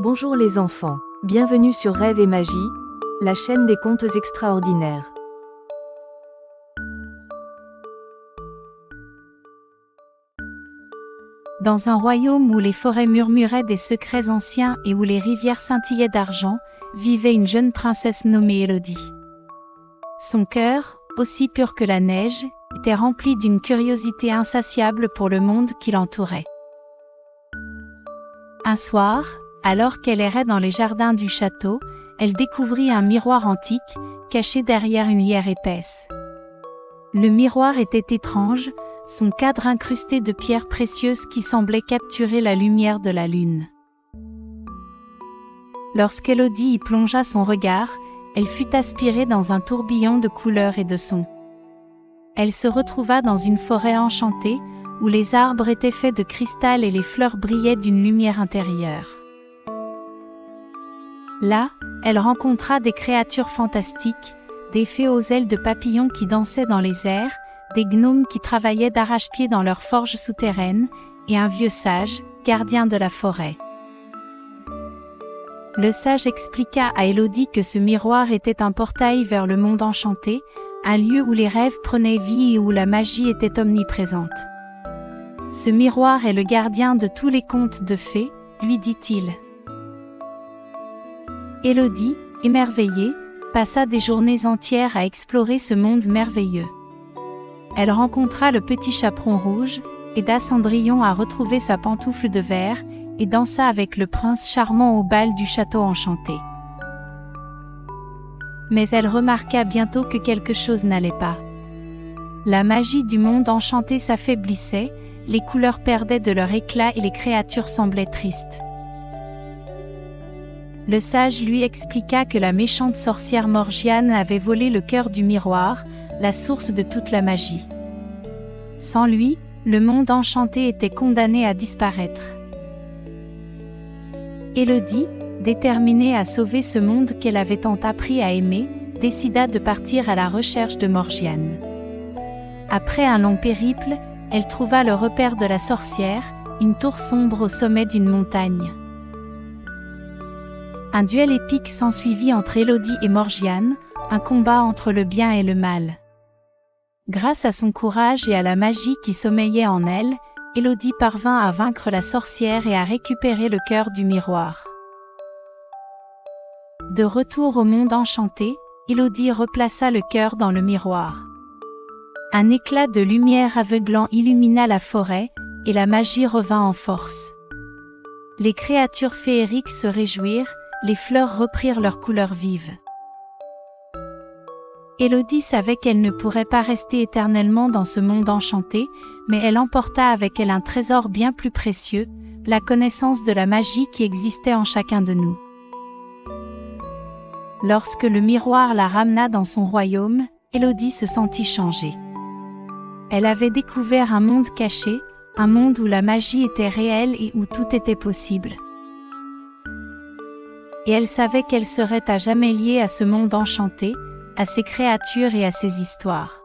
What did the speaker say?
Bonjour les enfants, bienvenue sur Rêve et Magie, la chaîne des contes extraordinaires. Dans un royaume où les forêts murmuraient des secrets anciens et où les rivières scintillaient d'argent, vivait une jeune princesse nommée Élodie. Son cœur, aussi pur que la neige, était rempli d'une curiosité insatiable pour le monde qui l'entourait. Un soir, alors qu'elle errait dans les jardins du château, elle découvrit un miroir antique, caché derrière une lierre épaisse. Le miroir était étrange, son cadre incrusté de pierres précieuses qui semblaient capturer la lumière de la lune. Lorsqu'Élodie y plongea son regard, elle fut aspirée dans un tourbillon de couleurs et de sons. Elle se retrouva dans une forêt enchantée, où les arbres étaient faits de cristal et les fleurs brillaient d'une lumière intérieure. Là, elle rencontra des créatures fantastiques, des fées aux ailes de papillons qui dansaient dans les airs, des gnomes qui travaillaient d'arrache-pied dans leurs forges souterraines, et un vieux sage, gardien de la forêt. Le sage expliqua à Élodie que ce miroir était un portail vers le monde enchanté, un lieu où les rêves prenaient vie et où la magie était omniprésente. Ce miroir est le gardien de tous les contes de fées, lui dit-il. Élodie, émerveillée, passa des journées entières à explorer ce monde merveilleux. Elle rencontra le petit chaperon rouge, aida Cendrillon à retrouver sa pantoufle de verre, et dansa avec le prince charmant au bal du château enchanté. Mais elle remarqua bientôt que quelque chose n'allait pas. La magie du monde enchanté s'affaiblissait, les couleurs perdaient de leur éclat et les créatures semblaient tristes. Le sage lui expliqua que la méchante sorcière Morgiane avait volé le cœur du miroir, la source de toute la magie. Sans lui, le monde enchanté était condamné à disparaître. Élodie, déterminée à sauver ce monde qu'elle avait tant appris à aimer, décida de partir à la recherche de Morgiane. Après un long périple, elle trouva le repère de la sorcière, une tour sombre au sommet d'une montagne. Un duel épique s'ensuivit entre Élodie et Morgiane, un combat entre le bien et le mal. Grâce à son courage et à la magie qui sommeillait en elle, Élodie parvint à vaincre la sorcière et à récupérer le cœur du miroir. De retour au monde enchanté, Élodie replaça le cœur dans le miroir. Un éclat de lumière aveuglant illumina la forêt, et la magie revint en force. Les créatures féeriques se réjouirent, les fleurs reprirent leurs couleurs vives. Élodie savait qu'elle ne pourrait pas rester éternellement dans ce monde enchanté, mais elle emporta avec elle un trésor bien plus précieux, la connaissance de la magie qui existait en chacun de nous. Lorsque le miroir la ramena dans son royaume, Élodie se sentit changée. Elle avait découvert un monde caché, un monde où la magie était réelle et où tout était possible. Et elle savait qu'elle serait à jamais liée à ce monde enchanté, à ses créatures et à ses histoires.